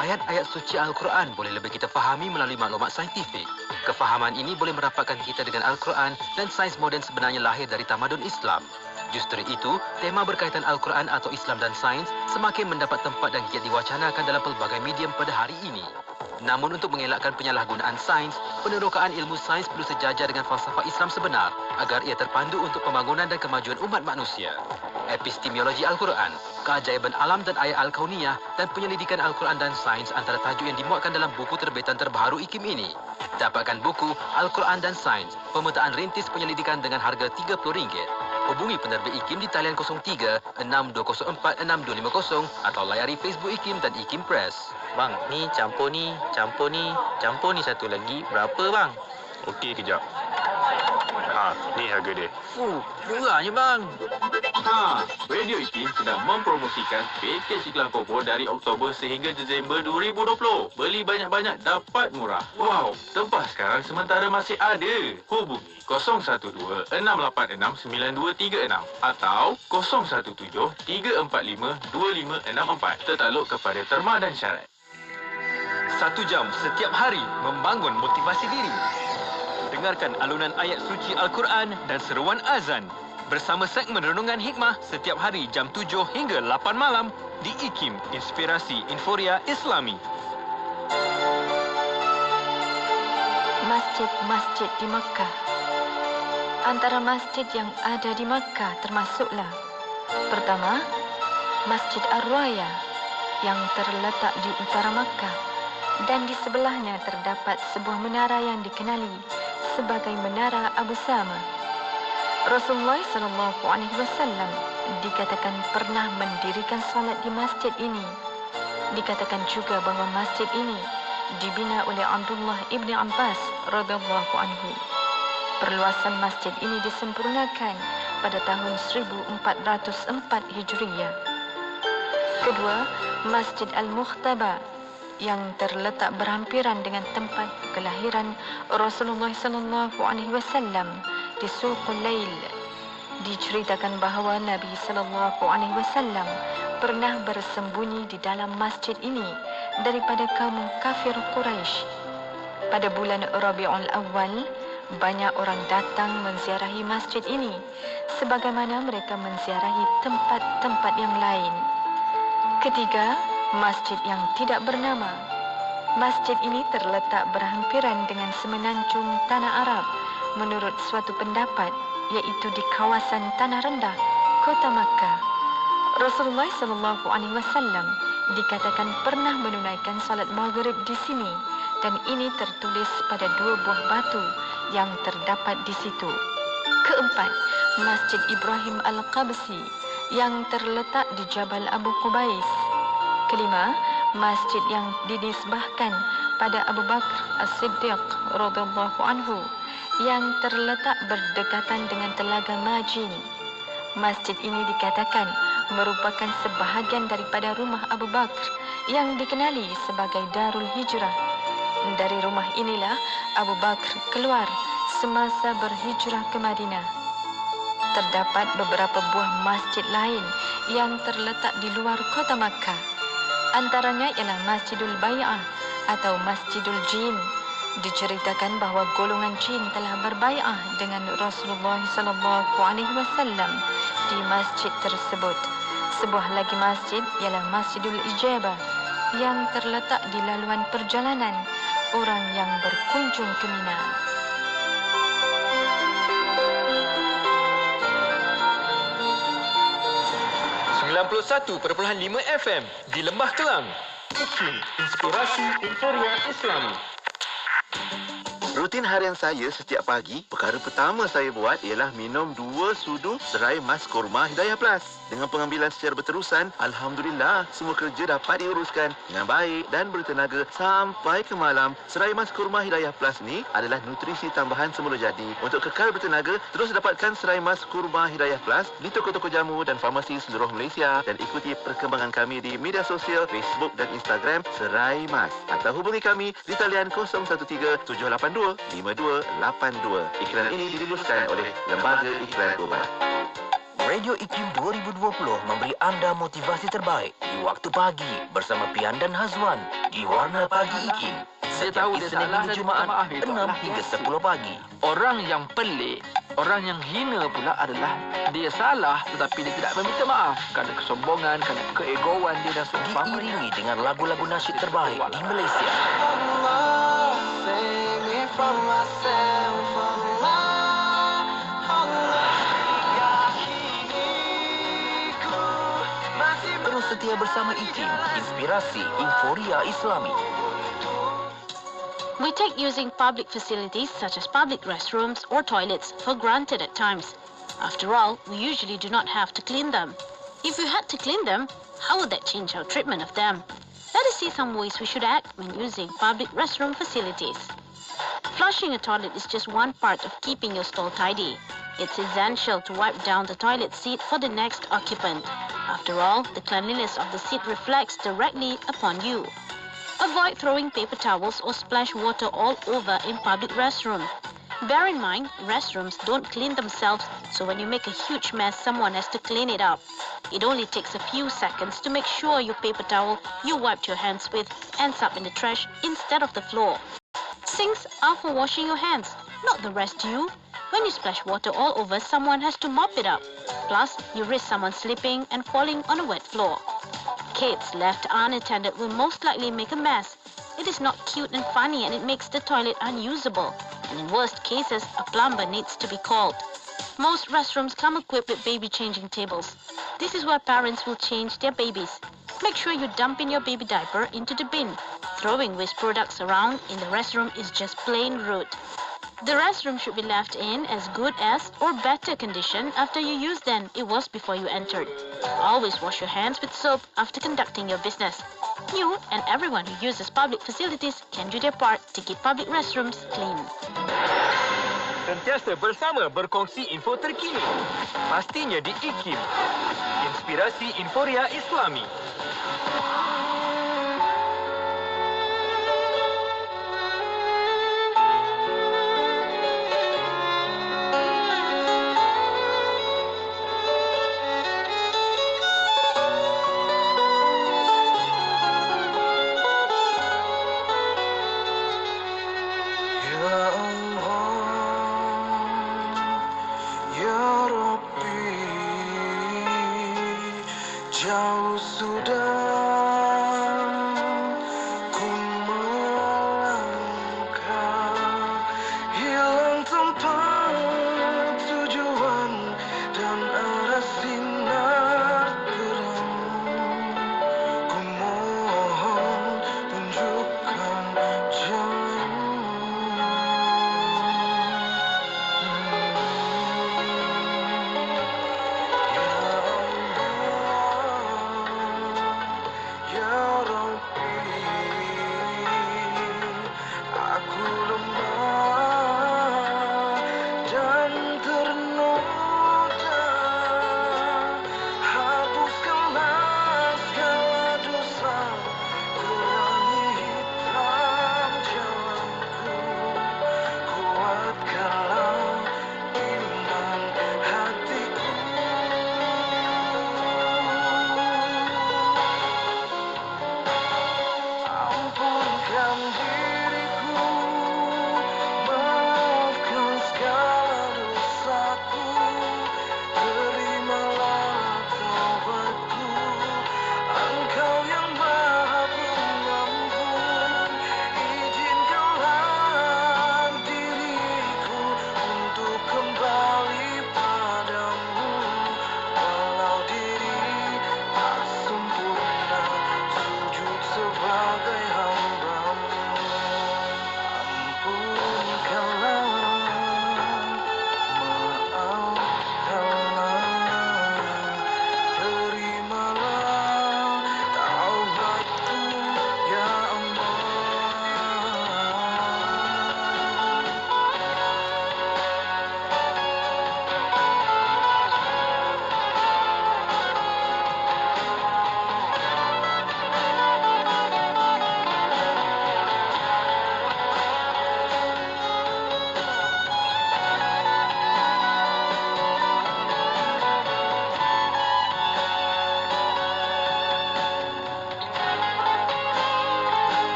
Ayat-ayat suci Al-Quran boleh lebih kita fahami melalui maklumat saintifik. Kefahaman ini boleh merapatkan kita dengan Al-Quran dan sains moden sebenarnya lahir dari tamadun Islam. Justru itu, tema berkaitan Al-Quran atau Islam dan sains semakin mendapat tempat dan giat diwacanakan dalam pelbagai medium pada hari ini. Namun untuk mengelakkan penyalahgunaan sains, penerokaan ilmu sains perlu sejajar dengan falsafah Islam sebenar agar ia terpandu untuk pembangunan dan kemajuan umat manusia. epistemologi Al-Quran, keajaiban alam dan ayat Al-Kauniyah dan penyelidikan Al-Quran dan sains antara tajuk yang dimuatkan dalam buku terbitan terbaru IKIM ini. Dapatkan buku Al-Quran dan Sains, pemetaan rintis penyelidikan dengan harga RM30. Hubungi penerbit IKIM di talian 03-6204-6250 atau layari Facebook IKIM dan IKIM Press. Bang, ni campur ni satu lagi. Berapa bang? Okey, kejap. Ni harga dia. Murahnya bang. Radio IKIM sedang mempromosikan pakej iklan Kobo dari Oktober sehingga Disember 2020. Beli banyak-banyak dapat murah. Wow, tempah sekarang sementara masih ada. Hubungi 012-686-9236 atau 017-345-2564. Tertakluk kepada terma dan syarat. 1 jam setiap hari membangun motivasi diri. Dengarkan alunan ayat suci Al-Quran dan seruan azan bersama segmen Renungan Hikmah setiap hari jam 7 hingga 8 malam di IKIM, Inspirasi Inforia Islami. Masjid-masjid di Makkah. Antara masjid yang ada di Makkah termasuklah: pertama, Masjid Ar-Raya yang terletak di utara Makkah, dan di sebelahnya terdapat sebuah menara yang dikenali sebagai Menara Abu Sama. Rasulullah SAW dikatakan pernah mendirikan salat di masjid ini. Dikatakan juga bahawa masjid ini dibina oleh Abdullah ibni Abbas radhiyallahu anhu. Perluasan masjid ini disempurnakan pada tahun 1404 Hijriyah. Kedua, Masjid Al-Mukhtaba yang terletak berhampiran dengan tempat kelahiran Rasulullah SAW di Suqul Lail. Diceritakan bahawa Nabi SAW pernah bersembunyi di dalam masjid ini daripada kaum kafir Quraisy. Pada bulan Rabiul Awal, banyak orang datang menziarahi masjid ini sebagaimana mereka menziarahi tempat-tempat yang lain. Ketiga, masjid yang tidak bernama. Masjid ini terletak berhampiran dengan semenanjung tanah Arab menurut suatu pendapat, iaitu di kawasan tanah rendah kota Makkah. Rasulullah SAW dikatakan pernah menunaikan salat maghrib di sini, dan ini tertulis pada 2 buah batu yang terdapat di situ. Keempat, Masjid Ibrahim Al-Qabsi yang terletak di Jabal Abu Qubais. Kelima, masjid yang dinisbahkan pada Abu Bakar As-Siddiq radhiyallahu anhu yang terletak berdekatan dengan Telaga Majin. Masjid ini dikatakan merupakan sebahagian daripada rumah Abu Bakar yang dikenali sebagai Darul Hijrah. Dari rumah inilah Abu Bakar keluar semasa berhijrah ke Madinah. Terdapat beberapa buah masjid lain yang terletak di luar kota Makkah. Antaranya ialah Masjidul Bai'ah atau Masjidul Jin. Diceritakan bahawa golongan jin telah berbai'ah dengan Rasulullah SAW di masjid tersebut. Sebuah lagi masjid ialah Masjidul Ijabah yang terletak di laluan perjalanan orang yang berkunjung ke Mina. .5 FM di Lembah Kelang. IKIM, Inspirasi Inforia Islami. Rutin harian saya setiap pagi, perkara pertama saya buat ialah minum 2 sudu serai mas kurma Hidayah Plus. Dengan pengambilan secara berterusan, Alhamdulillah, semua kerja dapat diuruskan dengan baik dan bertenaga sampai ke malam. Serai mas kurma Hidayah Plus ni adalah nutrisi tambahan semula jadi. Untuk kekal bertenaga, terus dapatkan serai mas kurma Hidayah Plus di toko-toko jamu dan farmasi seluruh Malaysia, dan ikuti perkembangan kami di media sosial Facebook dan Instagram Serai Mas, atau hubungi kami di talian 017-782-5282. Iklan ini diluluskan oleh Lembaga Iklan Ubat. Radio IKIM 2020 memberi anda motivasi terbaik di waktu pagi bersama Pian dan Hazwan di Warna Pagi IKIM. Saya tahu dia salah dan Jumaat maaf itu 6 hingga 10 pagi. Orang yang pelik, orang yang hina pula adalah dia salah tetapi dia tidak meminta maaf kerana kesombongan, kerana keegoan dia dan seumpama. Diiringi dengan lagu-lagu nasyid terbaik di Malaysia. Allah, save me from myself, Allah, Allah. setia bersama IKIM, inspirasi Inforia Islami. We take using public facilities such as public restrooms or toilets for granted at times. After all, we usually do not have to clean them. If we had to clean them, how would that change our treatment of them? Let us see some ways we should act when using public restroom facilities. Flushing a toilet is just one part of keeping your stall tidy. It's essential to wipe down the toilet seat for the next occupant. After all, the cleanliness of the seat reflects directly upon you. Avoid throwing paper towels or splash water all over in public restroom. Bear in mind, restrooms don't clean themselves, so when you make a huge mess, someone has to clean it up. It only takes a few seconds to make sure your paper towel you wiped your hands with ends up in the trash instead of the floor. Sinks are for washing your hands, not the rest you. When you splash water all over, someone has to mop it up. Plus, you risk someone slipping and falling on a wet floor. Kids left unattended will most likely make a mess. It is not cute and funny, and it makes the toilet unusable. And in worst cases, a plumber needs to be called. Most restrooms come equipped with baby changing tables. This is where parents will change their babies. Make sure you dump in your baby diaper into the bin. Throwing waste products around in the restroom is just plain rude. The restroom should be left in as good as or better condition after you use than it was before you entered. Always wash your hands with soap after conducting your business. You and everyone who uses public facilities can do their part to keep public restrooms clean. Sentiasa bersama berkongsi info terkini. Pastinya di IKIM, inspirasi Inforia Islami. Jauh sudah ku melangkah, hilang tempat tujuan dan arah sinar terang. Ku mohon tunjukkan jalan.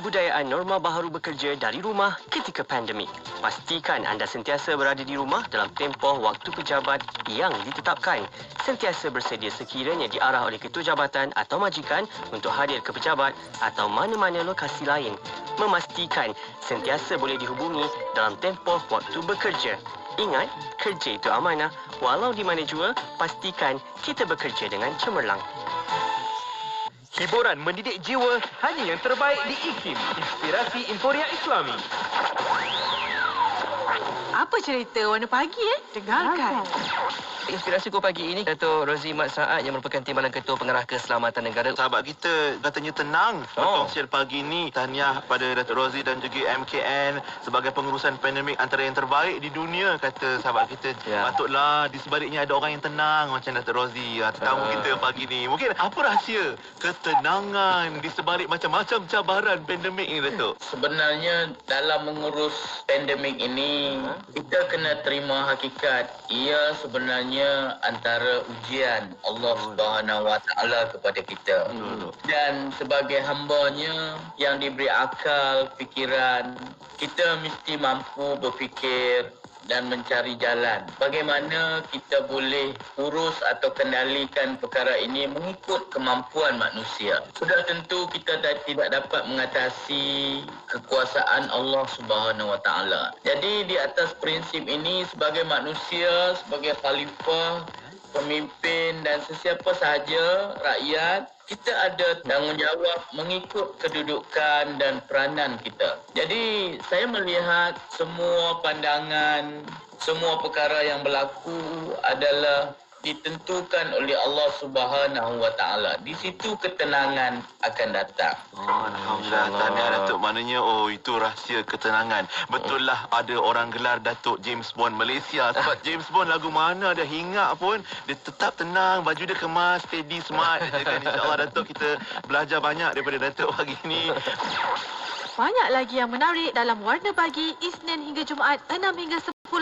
kebudayaan norma baharu bekerja dari rumah ketika pandemik. Pastikan anda sentiasa berada di rumah dalam tempoh waktu pejabat yang ditetapkan. Sentiasa bersedia sekiranya diarah oleh ketua jabatan atau majikan untuk hadir ke pejabat atau mana-mana lokasi lain. Memastikan sentiasa boleh dihubungi dalam tempoh waktu bekerja. Ingat, kerja itu amanah. Walau di mana jua, pastikan kita bekerja dengan cemerlang. Hiburan mendidik jiwa hanya yang terbaik di IKIM. Inspirasi Inforia Islami. Apa cerita warna pagi Dengarkan. Inspirasiku pagi ini Dato' Rozi Mat Saad yang merupakan Timbalan Ketua Pengarah Keselamatan Negara. Sahabat kita katanya tenang berkongsian pagi ni. Tahniah pada Dato' Rozi dan juga MKN sebagai pengurusan pandemik antara yang terbaik di dunia, kata sahabat kita. Patutlah di sebaliknya ada orang yang tenang macam Dato' Rozi, tetamu kita pagi ni. Mungkin apa rahsia ketenangan di sebalik macam-macam cabaran pandemik ni, Dato'? Sebenarnya dalam mengurus pandemik ini kita kena terima hakikat ia sebenarnya antara ujian Allah Subhanahu Wa Taala kepada kita. Dan sebagai hamba-Nya yang diberi akal, fikiran, kita mesti mampu berfikir dan mencari jalan bagaimana kita boleh urus atau kendalikan perkara ini mengikut kemampuan manusia. Sudah tentu kita tidak dapat mengatasi kekuasaan Allah Subhanahu Wa Taala. Jadi di atas prinsip ini sebagai manusia, sebagai khalifah, pemimpin dan sesiapa sahaja rakyat, kita ada tanggungjawab mengikut kedudukan dan peranan kita. Jadi saya melihat semua pandangan, semua perkara yang berlaku adalah ditentukan oleh Allah Subhanahu Wa Taala. Di situ ketenangan akan datang. Alhamdulillah. Tahniah Datuk. Maknanya itu rahsia ketenangan. Betul lah ada orang gelar Datuk James Bond Malaysia. Sebab James Bond lagu mana dia hingap pun dia tetap tenang, baju dia kemas, steady, smart. InsyaAllah Datuk, kita belajar banyak daripada Datuk pagi ni. Banyak lagi yang menarik dalam Warna Pagi Isnin hingga Jumaat 6 hingga 9.